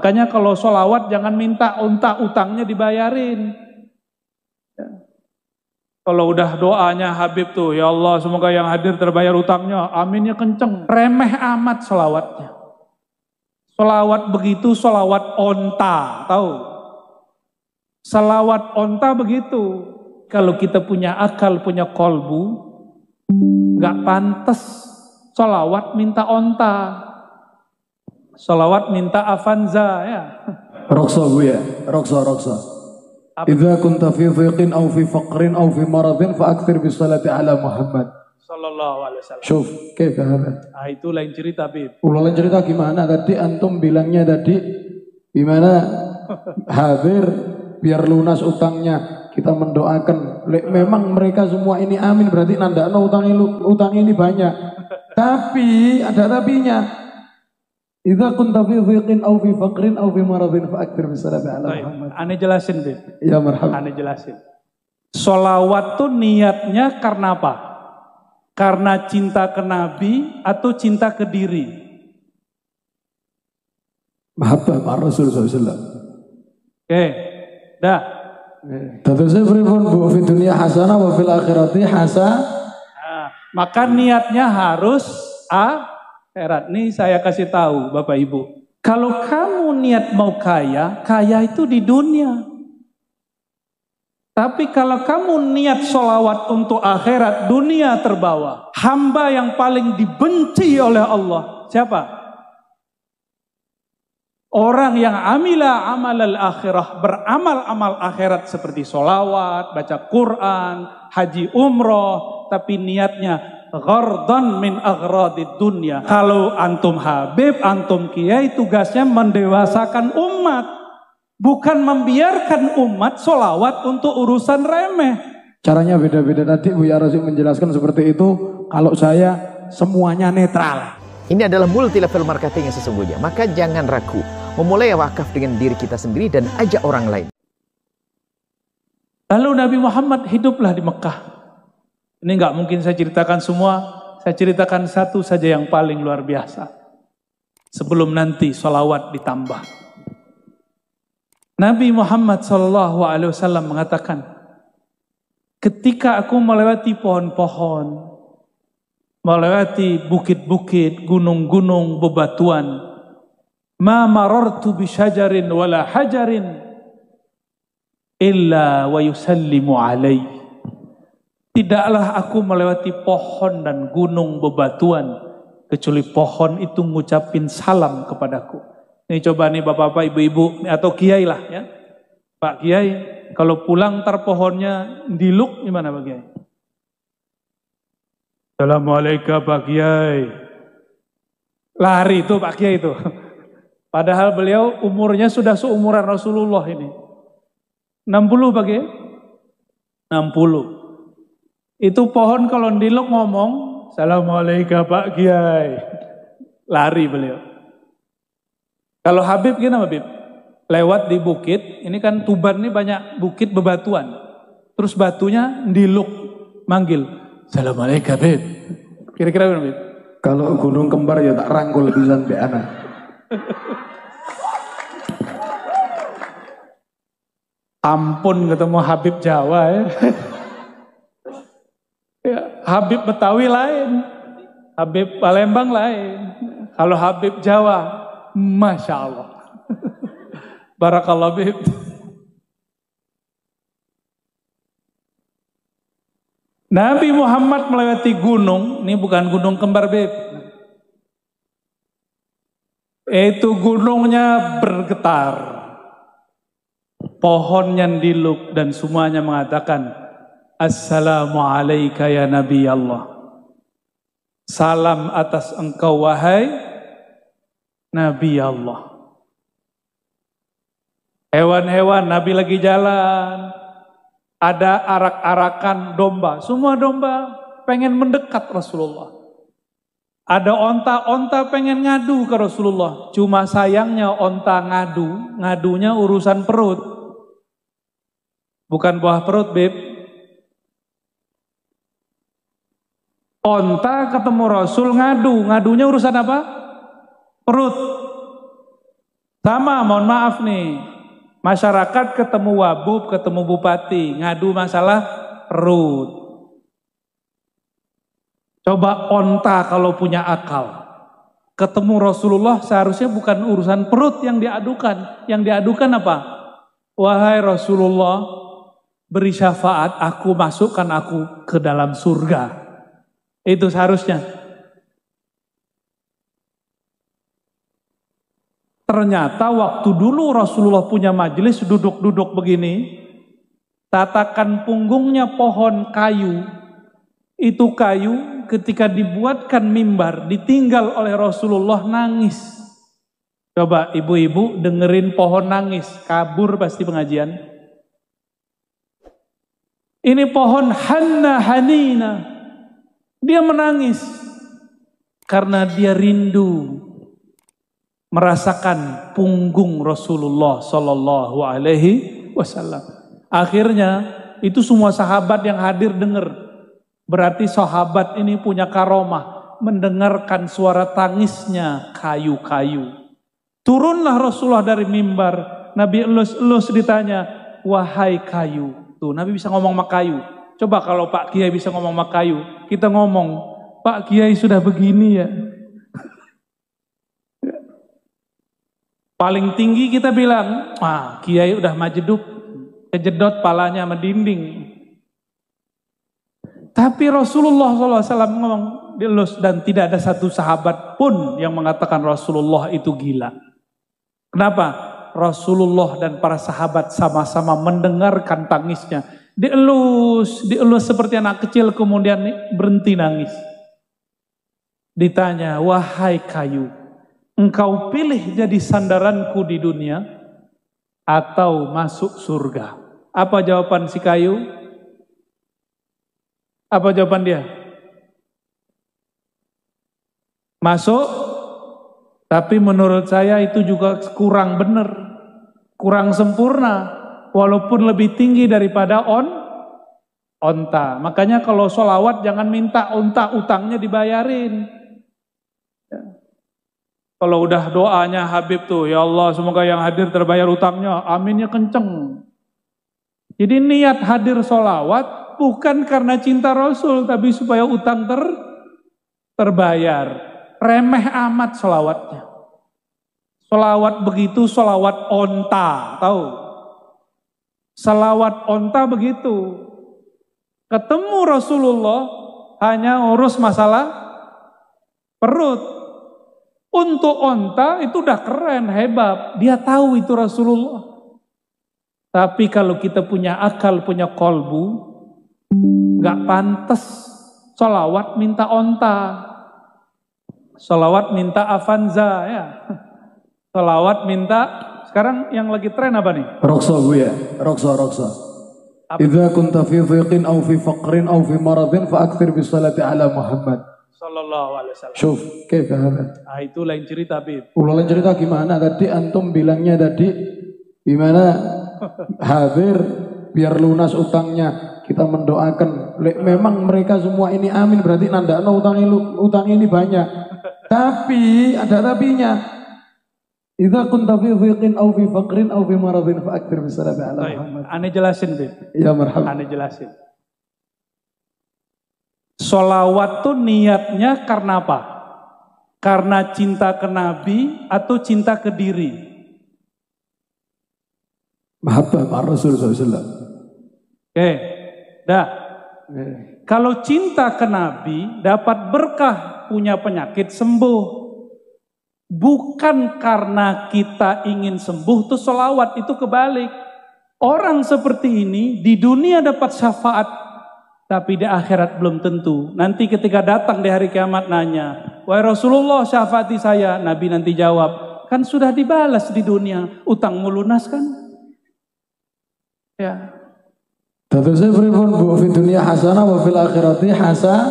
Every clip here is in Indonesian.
Makanya kalau sholawat jangan minta utangnya dibayarin. Ya. Kalau udah doanya Habib tuh, ya Allah semoga yang hadir terbayar utangnya, aminnya kenceng. Remeh amat sholawatnya. Sholawat begitu, sholawat onta, tahu? Sholawat onta begitu. Kalau kita punya akal, punya kolbu, nggak pantas sholawat minta onta. Sholawat minta avanza ya. Roksa bu ya, roksa. Idza kunta fi dhiqin aw fi faqrin aw fi maradin fa akthir bis salati ala Muhammad sallallahu alaihi wasallam. Syuf, kaifa hada? Ah itu lain cerita, Bib. Lain cerita gimana tadi antum bilangnya tadi gimana hadir biar lunas utangnya. Kita mendoakan. Memang mereka semua ini amin berarti nandakno utang ini banyak. Tapi ada tapinya. Idza kunta fi dhiqin aw fi faqrin aw fi maradin fa akthir bis salati ala Muhammad. Ane jelasin, Bib. Ya marhaba. Ane jelasin. Sholawat tuh niatnya karena apa? Karena cinta ke Nabi atau cinta ke diri? Mahabbah ma Rasul sallallahu alaihi wasallam. Oke. Dah. Tadusnya pripun bu fi dunya hasanah wa fil akhirati hasanah. Nah, maka niatnya harus akhirat. Nih saya kasih tahu Bapak Ibu. Kalau kamu niat mau kaya, kaya itu di dunia. Tapi kalau kamu niat sholawat untuk akhirat, dunia terbawa. Hamba yang paling dibenci oleh Allah, siapa? Orang yang amila amal al-akhirah, beramal amal akhirat seperti sholawat, baca Quran, haji umroh, tapi niatnya ghardan min aghradid dunya. Kalau antum Habib, antum Kiai, tugasnya mendewasakan umat, bukan membiarkan umat sholawat untuk urusan remeh. Caranya beda-beda tadi Bu Ya Rasul menjelaskan seperti itu. Kalau saya semuanya netral. Ini adalah multi level marketing yang sesungguhnya. Maka jangan ragu memulai wakaf dengan diri kita sendiri dan ajak orang lain. Lalu Nabi Muhammad hiduplah di Mekah. Ini nggak mungkin saya ceritakan semua. Saya ceritakan satu saja yang paling luar biasa. Sebelum nanti sholawat ditambah. Nabi Muhammad SAW mengatakan, ketika aku melewati pohon-pohon, melewati bukit-bukit, gunung-gunung, bebatuan, ma marartu bi syajarin wala hajarin illa wa yusallimu alaihi. Tidaklah aku melewati pohon dan gunung bebatuan kecuali pohon itu ngucapin salam kepadaku. Ini coba nih bapak-bapak, ibu-ibu atau kiai lah ya. Pak Kiai, kalau pulang ntar pohonnya diluk gimana Pak Kiai? Assalamualaikum Pak Kiai. Lari itu Pak Kiai itu. Padahal beliau umurnya sudah seumuran Rasulullah ini. 60 Pak Kiai? 60. Itu pohon kalau diluk ngomong, Assalamualaikum Pak Kiai. Lari beliau. Kalau Habib gimana Habib? Lewat di bukit, ini kan Tuban ini banyak bukit bebatuan. Terus batunya diluk, manggil. Assalamualaikum Habib. Kira-kira gimana Habib? Kalau gunung kembar ya tak rangkul pisan be anak. Ampun ketemu Habib Jawa ya. Ya, Habib Betawi lain, Habib Palembang lain. Kalau Habib Jawa, Masya Allah. Barakallah Habib. Nabi Muhammad melewati gunung, ini bukan gunung kembar Habib. Itu gunungnya bergetar. Pohonnya diluk dan semuanya mengatakan, Assalamualaikum ya Nabi Allah. Salam atas engkau wahai Nabi Allah. Hewan-hewan Nabi lagi jalan. Ada arak-arakan domba. Semua domba pengen mendekat Rasulullah. Ada onta-onta pengen ngadu ke Rasulullah. Cuma sayangnya onta ngadunya urusan perut. Bukan buah perut, Beb. Onta ketemu Rasul ngadunya urusan apa? Perut. Sama, mohon maaf nih, masyarakat ketemu wabub, ketemu bupati, ngadu masalah perut. Coba onta kalau punya akal. Ketemu Rasulullah seharusnya bukan urusan perut yang diadukan. Yang diadukan apa? Wahai Rasulullah, beri syafaat, aku masukkan aku ke dalam surga. Itu seharusnya. Ternyata waktu dulu Rasulullah punya majelis duduk-duduk begini, tatakan punggungnya pohon kayu. Itu kayu ketika dibuatkan mimbar, ditinggal oleh Rasulullah nangis. Coba ibu-ibu dengerin pohon nangis, kabur pasti pengajian. Ini pohon Hanna Hanina. Dia menangis karena dia rindu merasakan punggung Rasulullah Sallallahu Alaihi Wasallam. Akhirnya itu semua sahabat yang hadir dengar. Berarti sahabat ini punya karomah mendengarkan suara tangisnya kayu-kayu. Turunlah Rasulullah dari mimbar. Nabi elus ditanya, wahai kayu. Tuh Nabi bisa ngomong sama kayu. Coba kalau Pak Kiai bisa ngomong sama kayu, kita ngomong, Pak Kiai sudah begini ya. Paling tinggi kita bilang, Kiai udah majeduk, kejedot palanya sama dinding. Tapi Rasulullah SAW ngomong dielus dan tidak ada satu sahabat pun yang mengatakan Rasulullah itu gila. Kenapa? Rasulullah dan para sahabat sama-sama mendengarkan tangisnya. Dielus seperti anak kecil kemudian berhenti nangis. Ditanya, wahai kayu, engkau pilih jadi sandaranku di dunia atau masuk surga? Apa jawaban si kayu? Apa jawaban dia? Masuk, tapi menurut saya itu juga kurang benar, kurang sempurna, walaupun lebih tinggi daripada onta. Makanya kalau sholawat jangan minta onta utangnya dibayarin. Kalau udah doanya Habib tuh, ya Allah semoga yang hadir terbayar utangnya, aminnya kenceng. Jadi niat hadir sholawat bukan karena cinta Rasul, tapi supaya utang terbayar. Remeh amat sholawatnya. Sholawat begitu, sholawat onta, tahu? Sholawat onta begitu. Ketemu Rasulullah hanya urus masalah perut. Untuk onta itu udah keren, hebat. Dia tahu itu Rasulullah. Tapi kalau kita punya akal, punya kolbu, gak pantas sholawat minta onta. Sholawat minta Avanza ya. Sholawat minta, sekarang yang lagi tren apa nih? Rokso Bu ya, rokso. Idza kunta fi dhiqin aw fi faqrin aw fi maradin fa akthir bis salati ala Muhammad Sallallahu alaihi wasallam. Syuf, kayak hada. Itu lain cerita, Bib. Lain cerita gimana? Tadi antum bilangnya tadi gimana? Hadir biar lunas utangnya. Kita mendoakan. Memang mereka semua ini amin, berarti nandakno utang ini banyak. Tapi ada tapinya. Idza kunta fi dhiqin aw fi faqrin aw fi maradin fa akthir bis salati ala Muhammad. Ane jelasin, Bib. Ya marhaba. Ane jelasin. Sholawat tuh niatnya karena apa? Karena cinta ke Nabi atau cinta ke diri? Mahabbah Rasul SAW. Oke, dah. Kalau cinta ke Nabi dapat berkah, punya penyakit sembuh. Bukan karena kita ingin sembuh tuh sholawat, itu kebalik. Orang seperti ini di dunia dapat syafaat, tapi di akhirat belum tentu. Nanti ketika datang di hari kiamat nanya, wahai Rasulullah syafaati saya. Nabi nanti jawab, kan sudah dibalas di dunia, utangmu lunas kan? Ya. Tentu saya pripun Bu, fi dunia hasanah wa fil akhirati hasanah.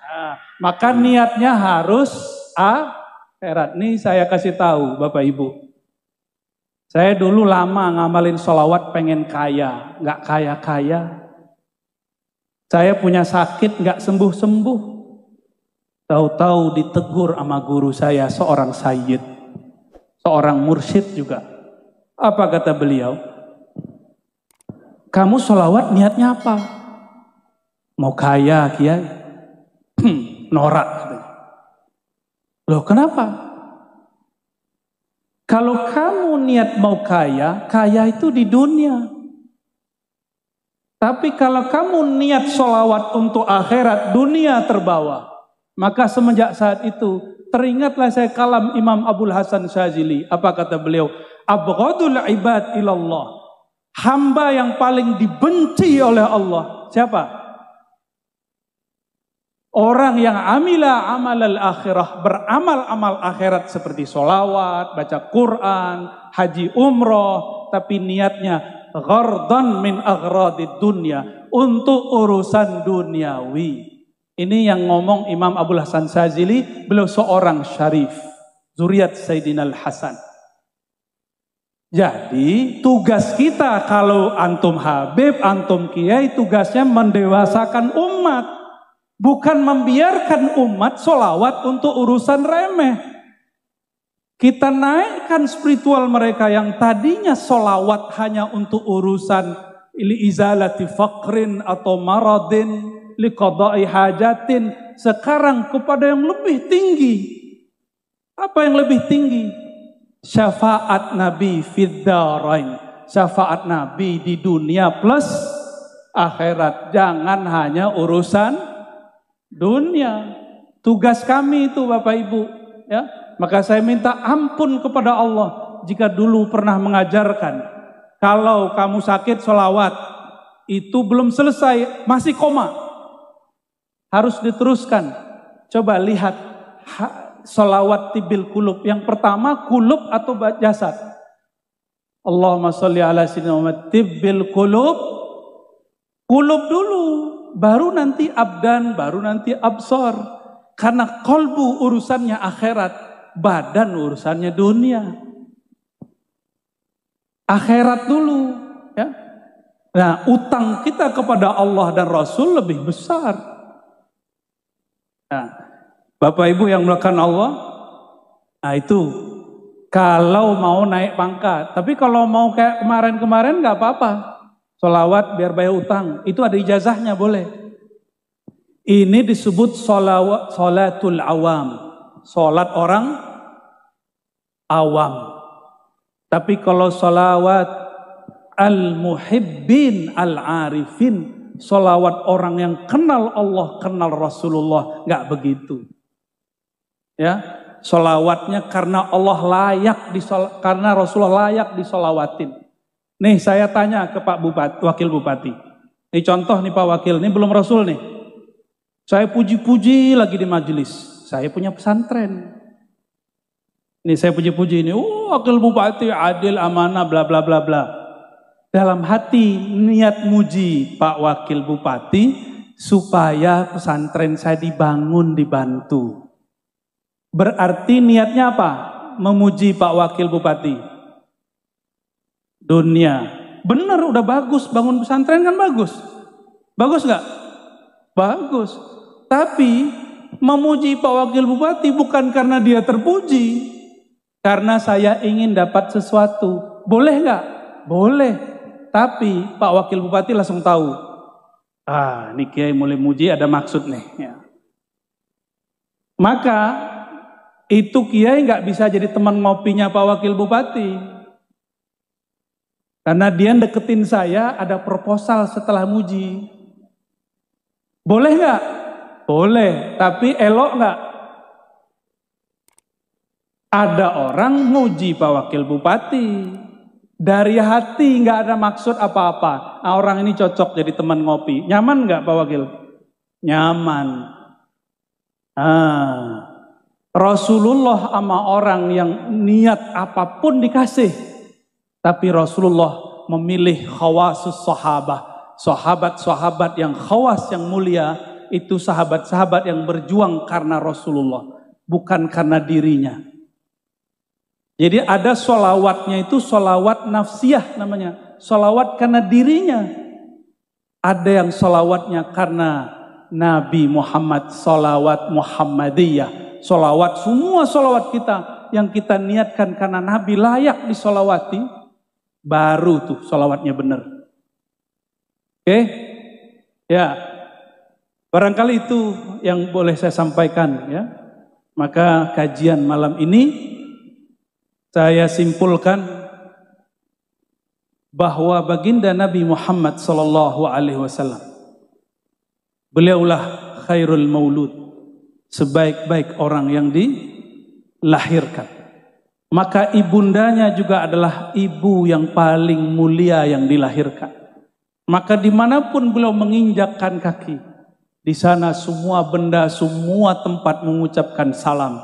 Nah, maka niatnya harus akhirat. Nih saya kasih tahu Bapak Ibu. Saya dulu lama ngamalin sholawat pengen kaya, nggak kaya-kaya. Saya punya sakit nggak sembuh-sembuh. Tahu-tahu ditegur sama guru saya, seorang sayyid. seorang mursyid juga. Apa kata beliau? Kamu sholawat niatnya apa? Mau kaya, kiai? Norak. Loh kenapa? Kalau kamu niat mau kaya, kaya itu di dunia. Tapi kalau kamu niat sholawat untuk akhirat, dunia terbawa. Maka semenjak saat itu, teringatlah saya kalam Imam Abul Hasan Syazili. Apa kata beliau? Abghadul ibad ilallah. Hamba yang paling dibenci oleh Allah. Siapa? Orang yang amila amalal akhirah, beramal amal akhirat seperti sholawat, baca Quran, haji umroh, tapi niatnya ghardan min aghradid dunya, untuk urusan duniawi. Ini yang ngomong Imam Abul Hasan Syazili, beliau seorang syarif, zuriat Sayyidina Al-Hasan. Jadi tugas kita kalau antum Habib, antum Kiai, tugasnya mendewasakan umat. Bukan membiarkan umat sholawat untuk urusan remeh. Kita naikkan spiritual mereka yang tadinya sholawat hanya untuk urusan li izalati faqrin atau maradin, li qada'i hajatin. Sekarang kepada yang lebih tinggi. Apa yang lebih tinggi? Syafaat Nabi fid darain. Syafaat Nabi di dunia plus akhirat. Jangan hanya urusan dunia. Tugas kami itu Bapak Ibu, ya. Maka saya minta ampun kepada Allah jika dulu pernah mengajarkan kalau kamu sakit sholawat itu belum selesai, masih koma, harus diteruskan. Coba lihat sholawat tibil kulub. Yang pertama kulub atau jasad. Allahumma sholli ala sayyidina Muhammad tibil kulub. Kulub dulu, baru nanti abdan, baru nanti absor. Karena kolbu urusannya akhirat, badan urusannya dunia. Akhirat dulu, ya. Nah, utang kita kepada Allah dan Rasul lebih besar. Nah, Bapak Ibu yang melakukan Allah, nah itu kalau mau naik pangkat. Tapi kalau mau kayak kemarin-kemarin nggak apa-apa. Sholawat biar bayar utang, itu ada ijazahnya boleh. Ini disebut sholatul awam, sholat orang awam. Tapi kalau sholawat al-muhibbin al-arifin, sholawat orang yang kenal Allah, kenal Rasulullah, nggak begitu. Ya, sholawatnya karena Allah layak karena Rasulullah layak disolawatin. Nih saya tanya ke Pak Bupati, Wakil Bupati. Ini contoh nih Pak Wakil, ini belum Rasul nih. Saya puji-puji lagi di majelis. Saya punya pesantren. Nih saya puji-puji ini, Wakil Bupati adil, amanah, bla bla bla bla. Dalam hati niat muji Pak Wakil Bupati supaya pesantren saya dibangun, dibantu. Berarti niatnya apa? Memuji Pak Wakil Bupati. Dunia. Benar, udah bagus, bangun pesantren kan bagus. Bagus nggak? Bagus. Tapi memuji Pak Wakil Bupati bukan karena dia terpuji, karena saya ingin dapat sesuatu. Boleh nggak? Boleh. Tapi Pak Wakil Bupati langsung tahu. Ah, ini Kiai mulai muji ada maksud nih. Ya. Maka itu Kiai nggak bisa jadi teman ngopinya Pak Wakil Bupati. Karena dia deketin saya, ada proposal setelah muji. Boleh nggak? Boleh, tapi elok nggak? Ada orang muji Pak Wakil Bupati. Dari hati nggak ada maksud apa-apa. Nah, orang ini cocok jadi teman ngopi. Nyaman nggak Pak Wakil? Nyaman. Rasulullah sama orang yang niat apapun dikasih. Tapi Rasulullah memilih khawasus sahabah. Sahabat-sahabat yang khawas, yang mulia. Itu sahabat-sahabat yang berjuang karena Rasulullah. Bukan karena dirinya. Jadi ada sholawatnya itu sholawat nafsiyah namanya. Sholawat karena dirinya. Ada yang sholawatnya karena Nabi Muhammad, sholawat Muhammadiyah. Sholawat, semua sholawat kita yang kita niatkan karena Nabi layak disolawati, baru tuh solawatnya benar. Oke? Ya, barangkali itu yang boleh saya sampaikan ya. Maka kajian malam ini saya simpulkan bahwa baginda Nabi Muhammad sallallahu alaihi wasallam, beliaulah khairul maulud, sebaik-baik orang yang dilahirkan. Maka ibundanya juga adalah ibu yang paling mulia yang dilahirkan. Maka dimanapun beliau menginjakkan kaki, di sana semua benda, semua tempat mengucapkan salam.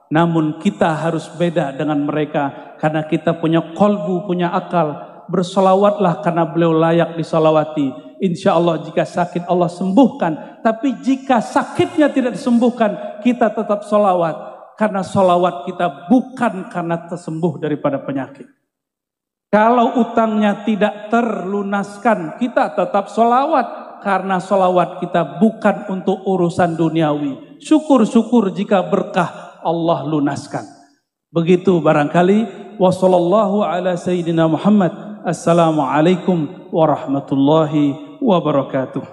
Namun kita harus beda dengan mereka karena kita punya kolbu, punya akal. Bersolawatlah karena beliau layak disolawati. Insya Allah jika sakit Allah sembuhkan. Tapi jika sakitnya tidak disembuhkan, kita tetap solawat. Karena solawat kita bukan karena tersembuh daripada penyakit. Kalau utangnya tidak terlunaskan, kita tetap solawat. Karena solawat kita bukan untuk urusan duniawi. Syukur-syukur jika berkah Allah lunaskan. Begitu barangkali. Wassallallahu ala sayyidina Muhammad. Assalamualaikum warahmatullahi wabarakatuh.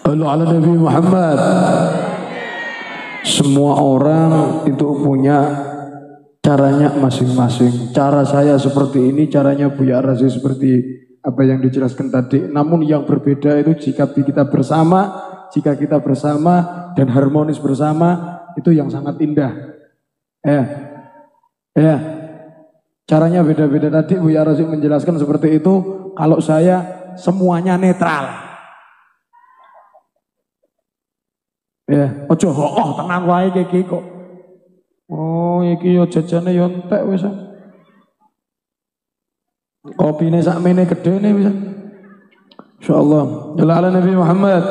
Sallu ala Nabi Muhammad. Semua orang itu punya caranya masing-masing. Cara saya seperti ini, caranya Buya Razi seperti apa yang dijelaskan tadi. Namun yang berbeda itu jika kita bersama dan harmonis bersama, itu yang sangat indah. Ya. Caranya beda-beda tadi. Buya Razi menjelaskan seperti itu. Kalau saya semuanya netral. Ya, ojo tenang wae iki kok. Oh, iki yo jajane yo entek wis. Kopine sakmene gedene bisa. Insyaallah. Ala Nabi Muhammad.